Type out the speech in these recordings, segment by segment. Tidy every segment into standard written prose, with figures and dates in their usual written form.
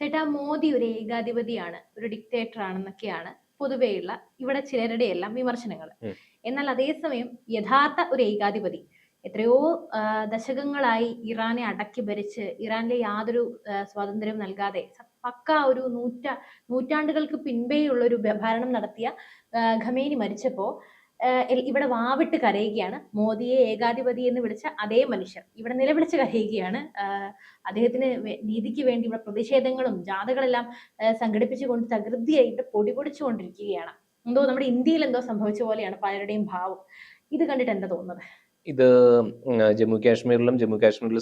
ചേട്ടാ, മോദി ഒരു ഏകാധിപതിയാണ്, ഒരു ഡിക്റ്റേറ്റർ ആണെന്നൊക്കെയാണ് പൊതുവെയുള്ള ഇവിടെ ചിലരുടെ എല്ലാം വിമർശനങ്ങൾ. എന്നാൽ അതേസമയം യഥാർത്ഥ ഒരു ഏകാധിപതി എത്രയോ ദശകങ്ങളായി ഇറാനെ അടക്കി ഭരിച്ച് ഇറാനിലെ യാതൊരു സ്വാതന്ത്ര്യവും നൽകാതെ പക്ക ഒരു നൂറ്റാണ്ടുകൾക്ക് പിൻപേയുള്ള ഒരു ഭരണം നടത്തിയ ഖമേനി മരിച്ചപ്പോ ഇവിടെ വാവിട്ട് കരയുകയാണ്. മോദിയെ ഏകാധിപതി എന്ന് വിളിച്ച അതേ മനുഷ്യർ ഇവിടെ നിലവിളിച്ച് കരയുകയാണ്. അദ്ദേഹത്തിന് നീതിക്ക് വേണ്ടി ഇവിടെ പ്രതിഷേധങ്ങളും ജാഥകളെല്ലാം സംഘടിപ്പിച്ചുകൊണ്ട് തകൃതിയായിട്ട് പൊടിപൊടിച്ചുകൊണ്ടിരിക്കുകയാണ്. എന്തോ നമ്മുടെ ഇന്ത്യയിൽ എന്തോ സംഭവിച്ച പോലെയാണ് പലരുടെയും ഭാവം. ഇത് കണ്ടിട്ട് എന്താ തോന്നുന്നത്? ഇത് ജമ്മു കാശ്മീരിലും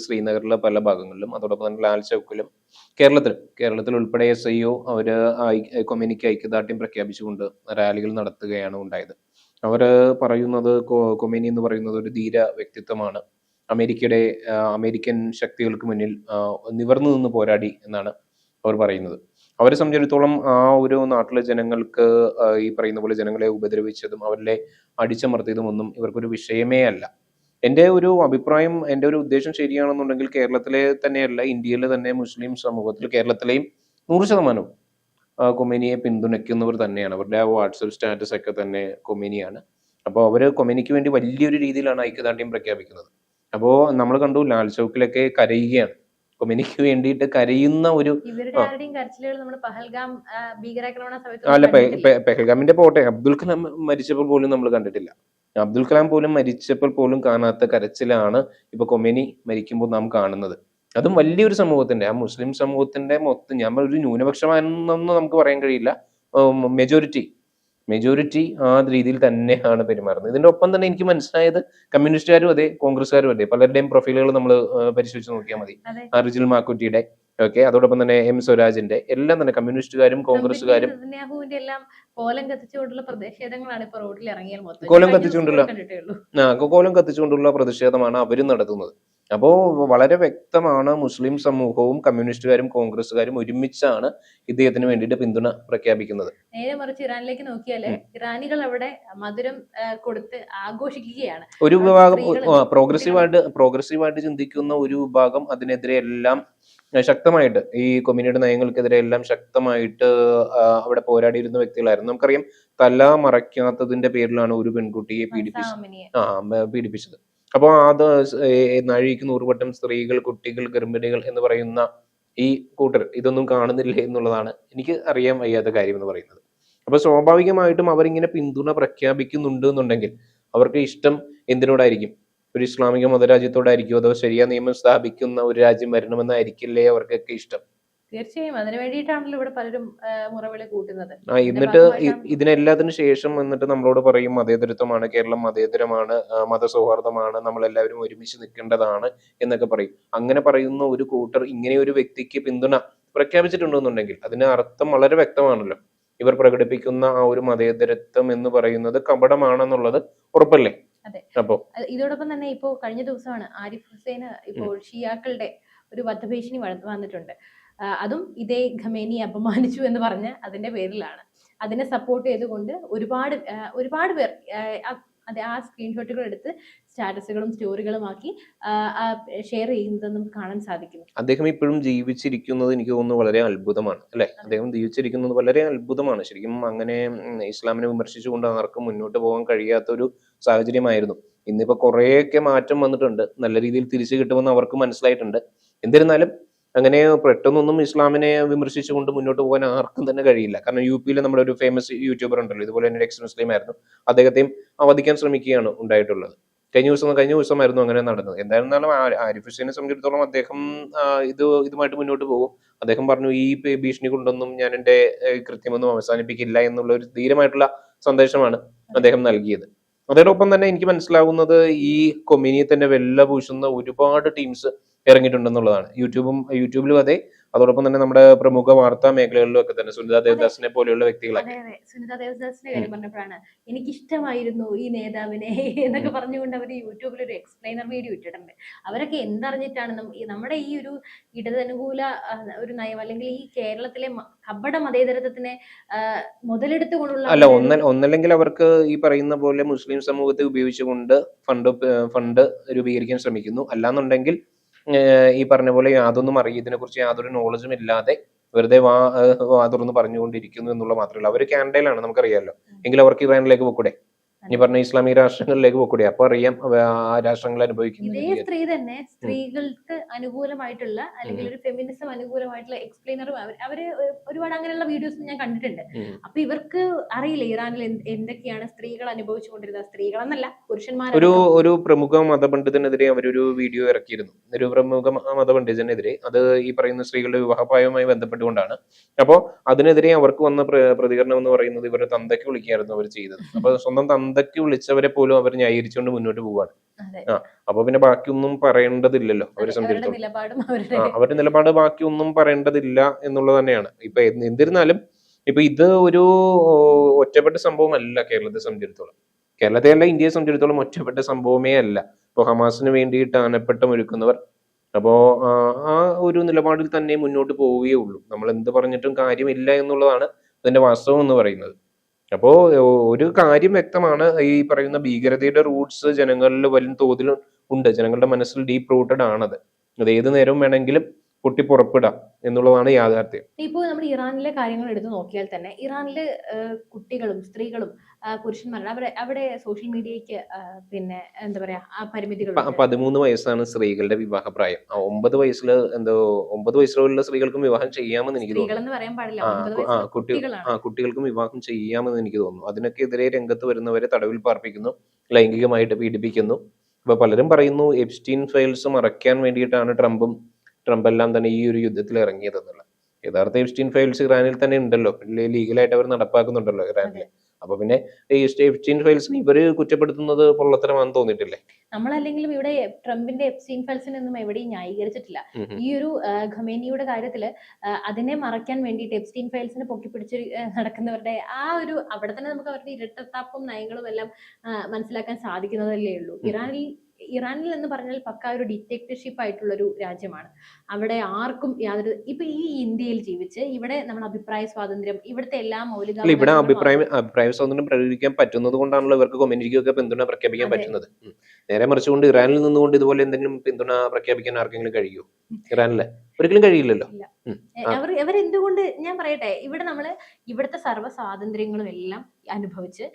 ശ്രീനഗറിലെ പല ഭാഗങ്ങളിലും, അതോടൊപ്പം തന്നെ ലാൽ ചൗക്കിലും കേരളത്തിൽ ഉൾപ്പെടെ SIO അവര് കൊമ്യൂണിക്ക് ഐക്യദാർഢ്യം പ്രഖ്യാപിച്ചുകൊണ്ട് റാലികൾ നടത്തുകയാണ് ഉണ്ടായത്. അവര് പറയുന്നത് കൊമേനി എന്ന് പറയുന്നത് ഒരു ധീര വ്യക്തിത്വമാണ്, അമേരിക്കൻ ശക്തികൾക്ക് മുന്നിൽ നിവർന്നു നിന്ന് പോരാടി എന്നാണ് അവർ പറയുന്നത്. അവരെ സംബന്ധിച്ചിടത്തോളം ആ ഒരു നാട്ടിലെ ജനങ്ങൾക്ക് ഈ പറയുന്ന പോലെ ജനങ്ങളെ ഉപദ്രവിച്ചതും അവരിലെ അടിച്ചമർത്തിയതും ഒന്നും ഇവർക്കൊരു വിഷയമേ അല്ല. എൻ്റെ ഒരു അഭിപ്രായം, എൻ്റെ ഒരു ഉദ്ദേശം ശരിയാണെന്നുണ്ടെങ്കിൽ കേരളത്തിലെ തന്നെയല്ല, ഇന്ത്യയിലെ തന്നെ മുസ്ലിം സമൂഹത്തിൽ കേരളത്തിലെയും 100% കൊമേനിയെ പിന്തുണയ്ക്കുന്നവർ തന്നെയാണ്. അവരുടെ ആ വാട്സപ്പ് സ്റ്റാറ്റസ് ഒക്കെ തന്നെ കൊമേനിയാണ്. അപ്പോൾ അവര് കൊമേനിക്ക് വേണ്ടി വലിയൊരു രീതിയിലാണ് ഐക്യദാർഢ്യം പ്രഖ്യാപിക്കുന്നത്. അപ്പോൾ നമ്മൾ കണ്ടു ലാൽ ചൗക്കിലൊക്കെ കരയുകയാണ്, കൊമേനിക്ക് വേണ്ടിയിട്ട് കരയുന്ന ഒരു അല്ല, പെഹൽഗാമിന്റെ പോട്ടെ, അബ്ദുൽ കലാം മരിച്ചപ്പോൾ പോലും നമ്മൾ കണ്ടിട്ടില്ല. അബ്ദുൽ കലാം പോലും മരിച്ചപ്പോൾ പോലും കാണാത്ത കരച്ചിലാണ് ഇപ്പൊ കൊമേനി മരിക്കുമ്പോൾ നാം കാണുന്നത്. അതും വലിയൊരു സമൂഹത്തിന്റെ, ആ മുസ്ലിം സമൂഹത്തിന്റെ മൊത്തം, ഞാൻ ഒരു ന്യൂനപക്ഷമാണെന്നൊന്നും നമുക്ക് പറയാൻ കഴിയില്ല, മെജോറിറ്റി ആ രീതിയിൽ തന്നെയാണ് പെരുമാറുന്നത്. ഇതിന്റെ ഒപ്പം തന്നെ എനിക്ക് മനസ്സിലായത് കമ്മ്യൂണിസ്റ്റുകാരും അതെ, കോൺഗ്രസ്സുകാരും അതെ, പലരുടെയും പ്രൊഫൈലുകൾ നമ്മൾ പരിശോധിച്ച് നോക്കിയാൽ മതി. റിജിൽ മാക്കുറ്റിയുടെ ഒക്കെ, അതോടൊപ്പം തന്നെ M സ്വരാജിന്റെ എല്ലാം തന്നെ കമ്മ്യൂണിസ്റ്റുകാരും കോൺഗ്രസ്സുകാരും കോലം കത്തിച്ചുകൊണ്ടുള്ള പ്രതിഷേധങ്ങളാണ് ഇപ്പൊ റോഡിൽ ഇറങ്ങിയാൽ കോലം കത്തിച്ചുകൊണ്ടുള്ള പ്രതിഷേധമാണ് അവരും നടത്തുന്നത്. അപ്പോ വളരെ വ്യക്തമാണ്, മുസ്ലിം സമൂഹവും കമ്മ്യൂണിസ്റ്റുകാരും കോൺഗ്രസ്സുകാരും ഒരുമിച്ചാണ് ഇദ്ദേഹത്തിന് വേണ്ടിയിട്ട് പിന്തുണ പ്രഖ്യാപിക്കുന്നത്. നേരെ മറിച്ച് ഇറാനിലേക്ക് നോക്കിയാല് ഇറാനികൾ അവിടെ മധുരം കൊടുത്ത് ആഘോഷിക്കുകയാണ്. ഒരു വിഭാഗം പ്രോഗ്രസീവായിട്ട് ചിന്തിക്കുന്ന ഒരു വിഭാഗം അതിനെതിരെ എല്ലാം ശക്തമായിട്ട്, ഈ കൊമ്യൂണിയുടെ നയങ്ങൾക്കെതിരെ എല്ലാം ശക്തമായിട്ട് അവിടെ പോരാടിയിരുന്ന വ്യക്തികളായിരുന്നു. നമുക്കറിയാം, തല മറയ്ക്കാത്തതിന്റെ പേരിലാണ് ഒരു പെൺകുട്ടിയെ പീഡിപ്പിച്ചത്. അപ്പോൾ അത് നാഴികയ്ക്ക് 100 വട്ടം സ്ത്രീകൾ, കുട്ടികൾ, ഗർഭിണികൾ എന്ന് പറയുന്ന ഈ കൂട്ടർ ഇതൊന്നും കാണുന്നില്ല എന്നുള്ളതാണ് എനിക്ക് അറിയാൻ വയ്യാത്ത കാര്യം എന്ന് പറയുന്നത്. അപ്പൊ സ്വാഭാവികമായിട്ടും അവരിങ്ങനെ പിന്തുണ പ്രഖ്യാപിക്കുന്നുണ്ട് എന്നുണ്ടെങ്കിൽ അവർക്ക് ഇഷ്ടം എന്തിനോടായിരിക്കും? ഒരു ഇസ്ലാമിക മതരാജ്യത്തോടായിരിക്കും, അതോ ശരിയ നിയമം സ്ഥാപിക്കുന്ന ഒരു രാജ്യം വരണമെന്നായിരിക്കില്ലേ അവർക്കൊക്കെ ഇഷ്ടം? തീർച്ചയായും അതിനു വേണ്ടിയിട്ടാണല്ലോ ഇവിടെ പലരും മുറവിളി കൂട്ടുന്നത്. എന്നിട്ട് ഇതിനെല്ലാത്തിനു ശേഷം എന്നിട്ട് നമ്മളോട് പറയും മതേതരത്വമാണ്, കേരളം മതേതരമാണ്, മതസൗഹാർദ്ദമാണ്, നമ്മളെല്ലാവരും ഒരുമിച്ച് നിൽക്കേണ്ടതാണ് എന്നൊക്കെ പറയും. അങ്ങനെ പറയുന്ന ഒരു കൂട്ടർ ഇങ്ങനെ ഒരു വ്യക്തിക്ക് പിന്തുണ പ്രഖ്യാപിച്ചിട്ടുണ്ടെന്നുണ്ടെങ്കിൽ അതിന് അർത്ഥം വളരെ വ്യക്തമാണല്ലോ. ഇവർ പ്രകടിപ്പിക്കുന്ന ആ ഒരു മതേതരത്വം എന്ന് പറയുന്നത് കപടമാണെന്നുള്ളത് ഉറപ്പല്ലേ? അപ്പോ ഇതോടൊപ്പം തന്നെ ഇപ്പോ കഴിഞ്ഞ ദിവസമാണ് ആരിഫ് ഹുസൈന് ഇപ്പോൾ ഷിയാക്കളുടെ ഒരു വധഭീഷണി വന്നിട്ടുണ്ട്. അതും ഇതേ ഖമേനി അപമാനിച്ചു എന്ന് പറഞ്ഞ് അതിന്റെ പേരിലാണ്. അതിനെ സപ്പോർട്ട് ചെയ്തുകൊണ്ട് ഒരുപാട് പേർ അതെ ആ സ്ക്രീൻഷോട്ടുകൾ എടുത്ത് സ്റ്റാറ്റസുകളും സ്റ്റോറികളും ആക്കി ഷെയർ ചെയ്യുന്നത് നമുക്ക് കാണാൻ സാധിക്കുന്നു. അദ്ദേഹം ഇപ്പോഴും ജീവിച്ചിരിക്കുന്നത് എനിക്ക് തോന്നുന്നു വളരെ അത്ഭുതമാണ്, അല്ലെ? അദ്ദേഹം ജീവിച്ചിരിക്കുന്നത് വളരെ അത്ഭുതമാണ് ശരിക്കും. അങ്ങനെ ഇസ്ലാമിനെ വിമർശിച്ചുകൊണ്ട് ആർക്കും മുന്നോട്ട് പോകാൻ കഴിയാത്ത ഒരു സാഹചര്യമായിരുന്നു. ഇന്നിപ്പോ കുറേയൊക്കെ മാറ്റം വന്നിട്ടുണ്ട്, നല്ല രീതിയിൽ തിരിച്ചു കിട്ടുമെന്ന് അവർക്ക് മനസ്സിലായിട്ടുണ്ട്. എന്നിരുന്നാലും അങ്ങനെ പെട്ടെന്നൊന്നും ഇസ്ലാമിനെ വിമർശിച്ചുകൊണ്ട് മുന്നോട്ട് പോകാൻ ആർക്കും തന്നെ കഴിയില്ല. കാരണം UP-യിലെ നമ്മുടെ ഒരു ഫേമസ് യൂട്യൂബർ ഉണ്ടല്ലോ, ഇതുപോലെ തന്നെ എക്സ് മുസ്ലിം ആയിരുന്നു, അദ്ദേഹത്തെയും അവധിക്കാൻ ശ്രമിക്കുകയാണ് ഉണ്ടായിട്ടുള്ളത്. കഴിഞ്ഞ ദിവസമായിരുന്നു അങ്ങനെ നടന്നത്. എന്തായിരുന്നാലും ആരിഫ് ഹുസൈനെ സംബന്ധിച്ചിടത്തോളം അദ്ദേഹം ഇതുമായിട്ട് മുന്നോട്ട് പോകും. അദ്ദേഹം പറഞ്ഞു, ഈ ഭീഷണി കൊണ്ടൊന്നും ഞാൻ എൻ്റെ കൃത്യമൊന്നും അവസാനിപ്പിക്കില്ല എന്നുള്ള ഒരു ധീരമായിട്ടുള്ള സന്ദേശമാണ് അദ്ദേഹം നൽകിയത്. അതോടൊപ്പം തന്നെ എനിക്ക് മനസ്സിലാവുന്നത് ഈ കൊമ്യൂണിയെ തന്നെ വെല്ലപൂശുന്ന ഒരുപാട് ടീംസ് ഇറങ്ങിയിട്ടുണ്ടെന്നുള്ളതാണ്. യൂട്യൂബിലും അതെ, അതോടൊപ്പം തന്നെ നമ്മുടെ പ്രമുഖ വാർത്താ മേഖലകളിലും ഒക്കെ തന്നെ സുനിത ദേവദാസിനെ പോലെയുള്ള വ്യക്തികളൊക്കെ. സുനിത ദേവദാസിന്റെ കാര്യം പറഞ്ഞപ്പോഴാണ് എനിക്കിഷ്ടമായിരുന്നു ഈ നേതാവിനെ എന്നൊക്കെ പറഞ്ഞുകൊണ്ട് അവർ യൂട്യൂബിൽ ഒരു എക്സ്പ്ലെയിനർ വീഡിയോ ഇട്ടിട്ടുണ്ട്. അവരൊക്കെ എന്തറിഞ്ഞിട്ടാണ് നമ്മുടെ ഈ ഒരു ഇടതനുകൂല ഒരു നയം, അല്ലെങ്കിൽ ഈ കേരളത്തിലെ കപട മതേതരത്വത്തിനെ മുതലെടുത്തുകൊണ്ടുള്ള ഒന്നല്ലെങ്കിൽ അവർക്ക് ഈ പറയുന്ന പോലെ മുസ്ലിം സമൂഹത്തെ ഉപയോഗിച്ചുകൊണ്ട് ഫണ്ട് രൂപീകരിക്കാൻ ശ്രമിക്കുന്നു, അല്ലാന്നുണ്ടെങ്കിൽ ഈ പറഞ്ഞ പോലെ ഇതിനെ കുറിച്ച് യാതൊരു നോളജും ഇല്ലാതെ വെറുതെ വാ തുറന്ന് പറഞ്ഞുകൊണ്ടിരിക്കുന്നു എന്നുള്ള മാത്രമല്ല. അവർ കാനഡയിലാണ്, നമുക്കറിയാമല്ലോ. എങ്കിൽ അവർക്ക് ഇറാനിലേക്ക് പോക്കൂടെ? ഈ പറഞ്ഞ ഇസ്ലാമിക രാഷ്ട്രങ്ങളിലേക്ക് പോക്കൂടെ? അപ്പൊ അറിയാം ആ രാഷ്ട്രങ്ങൾ അനുഭവിക്കുന്ന ഇതേ സ്ത്രീ തന്നെ സ്ത്രീകൾക്ക് അനുകൂലമായിട്ടുള്ള അല്ലെങ്കിൽ ഒരു ഫെമിനിസം അനുകൂലമായിട്ടുള്ള എക്സ്പ്ലെയിനറും അവര് ഒരുപാട് അങ്ങനെയുള്ള വീഡിയോസ് ഞാൻ കണ്ടിട്ടുണ്ട്. അപ്പൊ ഇവർക്ക് അറിയില്ല ഇറാനിൽ എന്തൊക്കെയാണ് സ്ത്രീകൾ അനുഭവിച്ചുകൊണ്ടിരുന്നത്. സ്ത്രീകളെന്നല്ല, പുരുഷന്മാർ. ഒരു പ്രമുഖ മതപണ്ഡിതനെതിരെ അവരൊരു വീഡിയോ ഇറക്കിയിരുന്നു. ഒരു പ്രമുഖ മതപണ്ഡിതനെതിരെ, അത് ഈ പറയുന്ന സ്ത്രീകളുടെ വിവാഹപ്രായവുമായി ബന്ധപ്പെട്ടുകൊണ്ടാണ്. അപ്പോൾ അതിനെതിരെ അവർക്ക് വന്ന പ്രതികരണം എന്ന് പറയുന്നത് ഇവരുടെ തന്തയ്ക്ക് വിളിക്കുകയായിരുന്നു അവർ ചെയ്തത്. അപ്പൊ സ്വന്തം തന്തയ്ക്ക് വിളിച്ചവരെ പോലും അവർ ന്യായീകരിച്ചുകൊണ്ട് മുന്നോട്ട് പോവാണ്. അപ്പൊ പിന്നെ ബാക്കിയൊന്നും പറയേണ്ടതില്ലല്ലോ അവരെ സംബന്ധിച്ചിടത്തോളം. അവരുടെ നിലപാട് ബാക്കിയൊന്നും പറയേണ്ടതില്ല എന്നുള്ളത് തന്നെയാണ്. ഇപ്പൊ എന്നിരുന്നാലും ഇപ്പൊ ഇത് ഒരു ഒറ്റപ്പെട്ട സംഭവമല്ല കേരളത്തെ സംബന്ധിച്ചിടത്തോളം. കേരളത്തെ അല്ല, ഇന്ത്യയെ സംബന്ധിച്ചിടത്തോളം ഒറ്റപ്പെട്ട സംഭവമേ അല്ല. ഇപ്പൊ ഹമാസിന് വേണ്ടിയിട്ട് ആനപ്പെട്ടം ഒരുക്കുന്നവർ അപ്പോ ആ ഒരു നിലപാടിൽ തന്നെ മുന്നോട്ട് പോവുകയേ ഉള്ളൂ. നമ്മൾ എന്ത് പറഞ്ഞിട്ടും കാര്യമില്ല എന്നുള്ളതാണ് അതിന്റെ വാസ്തവം എന്ന് പറയുന്നത്. അപ്പോ ഒരു കാര്യം വ്യക്തമാണ്, ഈ പറയുന്ന ഭീകരതയുടെ റൂട്ട്സ് ജനങ്ങളിൽ വലിയ തോതിൽ ഉണ്ട്. ജനങ്ങളുടെ മനസ്സിൽ ഡീപ്പ് റൂട്ടഡ് ആണത്. അത് ഏത് നേരവും വേണമെങ്കിലും പൊട്ടി പുറപ്പെടാം എന്നുള്ളതാണ് യാഥാർത്ഥ്യം. ഇപ്പോൾ നമ്മൾ ഇറാനിലെ കാര്യങ്ങൾ എടുത്തു നോക്കിയാൽ തന്നെ ഇറാനിലെ കുട്ടികളും സ്ത്രീകളും പുരുഷന്മാരും അവിടെ സോഷ്യൽ മീഡിയക്ക് പിന്നെ എന്താ പറയാ പരിമിതികൾ. 13 വയസ്സാണ് സ്ത്രീകളുടെ വിവാഹ പ്രായം. 9 വയസ്സിലുള്ള സ്ത്രീകൾക്കും വിവാഹം ചെയ്യാമെന്ന് എനിക്ക് തോന്നുന്നു. കുട്ടികൾക്കും വിവാഹം ചെയ്യാമെന്ന് എനിക്ക് തോന്നുന്നു. അതിനൊക്കെതിരെ രംഗത്ത് വരുന്നവരെ തടവിൽ പാർപ്പിക്കുന്നു, ലൈംഗികമായിട്ട് പീഡിപ്പിക്കുന്നു. ഇപ്പൊ പലരും പറയുന്നു എപ്സ്റ്റീൻ ഫയൽസ് മറയ്ക്കാൻ വേണ്ടിയിട്ടാണ് ട്രംപ് എല്ലാം തന്നെ ഈ ഒരു യുദ്ധത്തിൽ ഇറങ്ങിയതെന്നുള്ള. യഥാർത്ഥ എപ്സ്റ്റീൻ ഫയൽസ് ഇറാനിൽ തന്നെ ഉണ്ടല്ലോ, ലീഗലായിട്ട് അവർ നടപ്പാക്കുന്നുണ്ടല്ലോ ഇറാനിൽ. അപ്പൊ പിന്നെ ഈ എപ്സ്റ്റീൻ ഫയൽസിന് ഇവര് കുറ്റപ്പെടുത്തുന്നത് പൊള്ളത്തരമാണെന്ന് തോന്നിയിട്ടില്ലേ? നമ്മളല്ലെങ്കിലും ഇവിടെ ട്രംപിന്റെ എപ്സ്റ്റീൻ ഫയൽസിനൊന്നും എവിടെയും ന്യായീകരിച്ചിട്ടില്ല. ഈ ഒരു ഖമേനിയുടെ കാര്യത്തില് അതിനെ മറയ്ക്കാൻ വേണ്ടിയിട്ട് എപ്സ്റ്റീൻ ഫയൽസിനെ പൊക്കിപ്പിടിച്ച് നടക്കുന്നവരുടെ ആ ഒരു അവിടെ തന്നെ നമുക്ക് അവരുടെ ഇരട്ടത്താപ്പും നയങ്ങളും എല്ലാം മനസ്സിലാക്കാൻ സാധിക്കുന്നതല്ലേ ഉള്ളൂ. ഇറാനിൽ എന്ന് പറഞ്ഞാൽ പക്ക ഒരു ഡിക്റ്റേറ്റർഷിപ്പ് ആയിട്ടുള്ള ഒരു രാജ്യമാണ്. അവിടെ ആർക്കും യാതൊരു ഇപ്പൊ ഈ ഇന്ത്യയിൽ ജീവിച്ച് ഇവിടെ നമ്മുടെ അഭിപ്രായ സ്വാതന്ത്ര്യം, ഇവിടുത്തെ എല്ലാ മൗലിക ഇവിടെ അഭിപ്രായ സ്വാതന്ത്ര്യം പ്രകടിപ്പിക്കാൻ പറ്റുന്നത് കൊണ്ടാണല്ലോ ഇവർക്ക് കമ്മ്യൂണിറ്റിക്കൊക്കെ പിന്തുണ പ്രഖ്യാപിക്കാൻ പറ്റുന്നത്. നേരെ മറിച്ചുകൊണ്ട് ഇറാനിൽ നിന്നുകൊണ്ട് ഇതുപോലെ എന്തെങ്കിലും പിന്തുണ പ്രഖ്യാപിക്കാൻ ആർക്കെങ്കിലും കഴിയുമോ? ഇറാനിലെ ഒരിക്കലും കഴിയില്ലല്ലോ. അവരെന്തുകൊണ്ട്, ഞാൻ പറയട്ടെ, ഇവിടുത്തെ സർവ്വ സ്വാതന്ത്ര്യങ്ങളും എല്ലാം അനുഭവിച്ച്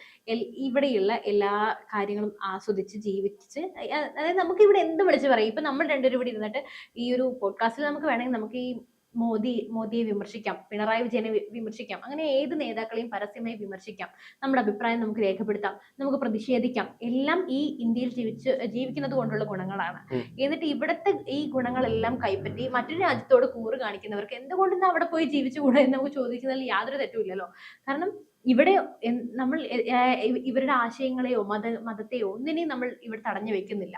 ഇവിടെയുള്ള എല്ലാ കാര്യങ്ങളും ആസ്വദിച്ച് ജീവിച്ച്, അതായത് നമുക്ക് ഇവിടെ എന്ത് വിളിച്ച് പറയും. ഇപ്പൊ നമ്മൾ രണ്ടുപേരും ഇവിടെ ഇരുന്നിട്ട് ഈ ഒരു പോഡ്കാസ്റ്റിൽ നമുക്ക് വേണമെങ്കിൽ നമുക്ക് ഈ മോദിയെ വിമർശിക്കാം, പിണറായി വിജയനെ വിമർശിക്കാം, അങ്ങനെ ഏത് നേതാക്കളെയും പരസ്യമായി വിമർശിക്കാം, നമ്മുടെ അഭിപ്രായം നമുക്ക് രേഖപ്പെടുത്താം, നമുക്ക് പ്രതിഷേധിക്കാം. എല്ലാം ഈ ഇന്ത്യയിൽ ജീവിക്കുന്നത് കൊണ്ടുള്ള ഗുണങ്ങളാണ്. എന്നിട്ട് ഇവിടുത്തെ ഈ ഗുണങ്ങളെല്ലാം കൈപ്പറ്റി മറ്റൊരു രാജ്യത്തോട് കൂറ് കാണിക്കുന്നവർക്ക് എന്തുകൊണ്ടാണ് അവിടെ പോയി ജീവിച്ചുകൂടെ എന്ന് നമുക്ക് ചോദിക്കുന്നതിൽ യാതൊരു തെറ്റുമില്ലല്ലോ. കാരണം ഇവിടെ നമ്മൾ ഇവരുടെ ആശയങ്ങളെയോ മതത്തെയോ ഒന്നിനെയും നമ്മൾ ഇവിടെ തടഞ്ഞു വെക്കുന്നില്ല.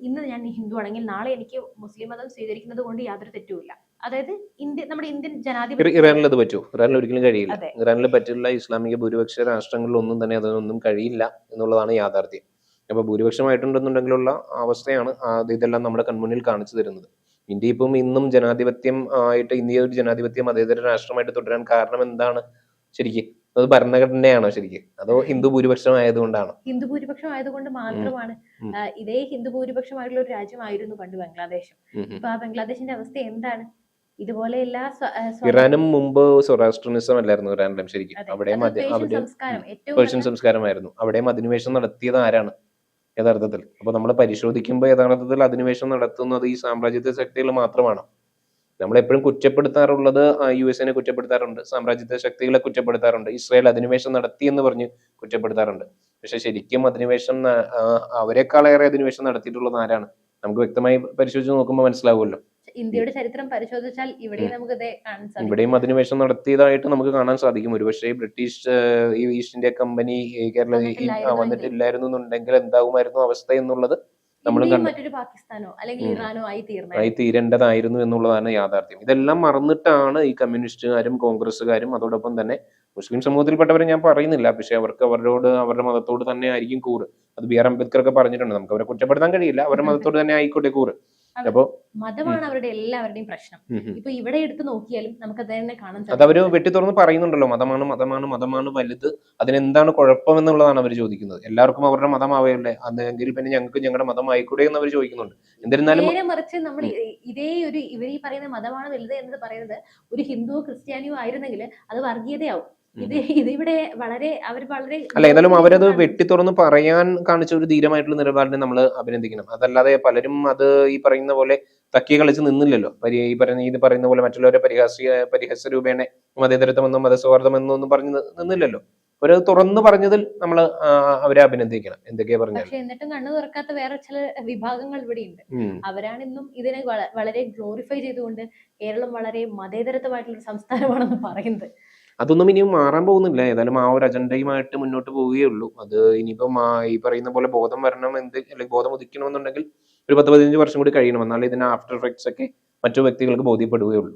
ഇന്ന് ഞാൻ ഹിന്ദു ആണെങ്കിൽ നാളെ എനിക്ക് മുസ്ലിം മതം സ്വീകരിക്കുന്നത് കൊണ്ട് യാതൊരു തെറ്റുമില്ല. അതായത് നമ്മുടെ ഇന്ത്യൻ ജനാധിപത്യം ഇറാനിൽ അത് പറ്റുമോ? ഇറാനിൽ ഒരിക്കലും കഴിയില്ല. ഇറാനിൽ പറ്റില്ല. ഇസ്ലാമിക ഭൂരിപക്ഷ രാഷ്ട്രങ്ങളിൽ ഒന്നും തന്നെ അതിനൊന്നും കഴിയില്ല എന്നുള്ളതാണ് യാഥാർത്ഥ്യം. അപ്പൊ ഭൂരിപക്ഷമായിട്ടുണ്ടെന്നുണ്ടെങ്കിലുള്ള അവസ്ഥയാണ് ഇതെല്ലാം നമ്മുടെ കൺമുന്നിൽ കാണിച്ചു തരുന്നത്. ഇന്ത്യ ഇപ്പം ഇന്നും ജനാധിപത്യം ആയിട്ട്, ഇന്ത്യ ഒരു ജനാധിപത്യം മതേതര രാഷ്ട്രമായിട്ട് തുടരാൻ കാരണം എന്താണ് ശരിക്കും? അത് ഭരണഘടനയാണോ ശരിക്കും, അതോ ഹിന്ദു ഭൂരിപക്ഷം ആയതുകൊണ്ടാണോ? ഹിന്ദു ഭൂരിപക്ഷം ആയതുകൊണ്ട് മാത്രമാണ്. ഇതേ ഹിന്ദു ഭൂരിപക്ഷമായിട്ടുള്ള ഒരു രാജ്യമായിരുന്നു പണ്ട് ബംഗ്ലാദേശും. ഇപ്പൊ ആ ബംഗ്ലാദേശിന്റെ അവസ്ഥ എന്താണ്? ഇതുപോലെ എല്ലാ ഇറാനും മുമ്പ് സൊറാസ്ട്രനിസം അല്ലായിരുന്നു ഇറാനിലും ശരിക്കും. അവിടെയും പേർഷ്യൻ സംസ്കാരമായിരുന്നു. അവിടെയും അധിനിവേശം നടത്തിയത് ആരാണ് യഥാർത്ഥത്തിൽ? അപ്പൊ നമ്മൾ പരിശോധിക്കുമ്പോൾ യഥാർത്ഥത്തിൽ അധിനിവേശം നടത്തുന്നത് ഈ സാമ്രാജ്യത്വ ശക്തികൾ മാത്രമാണ്. നമ്മളെപ്പോഴും കുറ്റപ്പെടുത്താറുള്ളത് US-നെ കുറ്റപ്പെടുത്താറുണ്ട്, സാമ്രാജ്യത്വ ശക്തികളെ കുറ്റപ്പെടുത്താറുണ്ട്, ഇസ്രായേൽ അധിനിവേശം നടത്തി എന്ന് പറഞ്ഞ് കുറ്റപ്പെടുത്താറുണ്ട്. പക്ഷെ ശരിക്കും അധിനിവേശം അവരെക്കാളേറെ അധിനിവേശം നടത്തിയിട്ടുള്ളത് ആരാണ്? നമുക്ക് വ്യക്തമായി പരിശോധിച്ച് നോക്കുമ്പോൾ മനസ്സിലാവുമല്ലോ. ഇന്ത്യയുടെ ചരിത്രം പരിശോധിച്ചാൽ ഇവിടെയും അധിനിവേശം നടത്തിയതായിട്ട് നമുക്ക് കാണാൻ സാധിക്കും. ഒരുപക്ഷെ ബ്രിട്ടീഷ് ഈസ്റ്റ് ഇന്ത്യ കമ്പനി കേരളത്തിൽ വന്നിട്ടില്ലായിരുന്നു എന്നുണ്ടെങ്കിൽ എന്താകുമായിരുന്നു അവസ്ഥ എന്നുള്ളത് നമ്മൾ ആയി തീരേണ്ടതായിരുന്നു എന്നുള്ളതാണ് യാഥാർത്ഥ്യം. ഇതെല്ലാം മറന്നിട്ടാണ് ഈ കമ്മ്യൂണിസ്റ്റുകാരും കോൺഗ്രസ്സുകാരും അതോടൊപ്പം തന്നെ മുസ്ലിം സമൂഹത്തിൽപ്പെട്ടവരെ ഞാൻ പറയുന്നില്ല, പക്ഷെ അവർക്ക് അവരുടെ മതത്തോട് തന്നെ ആയിരിക്കും കൂറ്. അത് BR അംബേദ്കർ ഒക്കെ പറഞ്ഞിട്ടുണ്ട്. നമുക്ക് അവരെ കുറ്റപ്പെടുത്താൻ കഴിയില്ല, അവരുടെ മതത്തോട് തന്നെ ആയിക്കോട്ടെ കൂറ്. അപ്പൊ മതമാണ് അവരുടെ എല്ലാവരുടെയും പ്രശ്നം. ഇപ്പൊ ഇവിടെ എടുത്ത് നോക്കിയാലും നമുക്ക് അത് തന്നെ കാണാൻ അത് അവര് വെട്ടി തുറന്ന് പറയുന്നുണ്ടല്ലോ, മതമാണ് മതമാണ് മതമാണ് വലുത്, അതിനെന്താണ് കുഴപ്പം എന്നുള്ളതാണ് അവർ ചോദിക്കുന്നത്. എല്ലാവർക്കും അവരുടെ മതമാവല്ലേ, അതെങ്കിൽ പിന്നെ ഞങ്ങൾക്ക് ഞങ്ങളുടെ മതം ആയിക്കൂടെ എന്ന് അവർ ചോദിക്കുന്നുണ്ട്. എന്നിരുന്നാലും നേരെ മറിച്ച് നമ്മൾ ഇതേ ഒരു ഇവർ ഈ പറയുന്ന മതമാണ് വലുത് എന്ന് പറയുന്നത് ഒരു ഹിന്ദുവോ ക്രിസ്ത്യാനിയോ ആയിരുന്നെങ്കിൽ അത് വർഗീയതയാവും. ഇതിവിടെ വളരെ അല്ല, ഏതായാലും അവരത് വെട്ടി തുറന്ന് പറയാൻ കാണിച്ച ഒരു ധീരമായിട്ടുള്ള നിലപാടിനെ നമ്മൾ അഭിനന്ദിക്കണം. അതല്ലാതെ പലരും അത് ഈ പറയുന്ന പോലെ തക്കി കളിച്ച് നിന്നില്ലല്ലോ. ഇത് പറയുന്ന പോലെ മറ്റുള്ളവരെ പരിഹാസ രൂപേണ മതേതരത്വമെന്നോ മതസൗഹാർദ്ദമെന്നോ ഒന്നും പറഞ്ഞു നിന്നില്ലല്ലോ. ഒരു തുറന്നു പറഞ്ഞതിൽ നമ്മൾ അവരെ അഭിനന്ദിക്കണം, എന്തൊക്കെയാ പറഞ്ഞത്. പക്ഷെ എന്നിട്ടും കണ്ണു തുറക്കാത്ത വേറെ ചില വിഭാഗങ്ങൾ ഇവിടെ ഉണ്ട്. അവരാണ് ഇന്നും ഇതിനെ വളരെ ഗ്ലോറിഫൈ ചെയ്തുകൊണ്ട് കേരളം വളരെ മതേതരത്വമായിട്ടുള്ള ഒരു സംസ്ഥാനമാണെന്ന് പറയുന്നത്. അതൊന്നും ഇനിയും മാറാൻ പോകുന്നില്ല. ഏതായാലും ആ ഒരു അജണ്ടയുമായിട്ട് മുന്നോട്ട് പോവുകയുള്ളൂ. അത് ഇനിയിപ്പം ഈ പറയുന്ന പോലെ ബോധം വരണം, അല്ലെങ്കിൽ ബോധം ഉദിക്കണമെന്നുണ്ടെങ്കിൽ ഒരു 10-15 വർഷം കൂടി കഴിയണം. എന്നാലും ഇതിന് ആഫ്റ്റർ എഫക്ട്സ് ഒക്കെ മറ്റു വ്യക്തികൾക്ക് ബോധ്യപ്പെടുകയുള്ളൂ.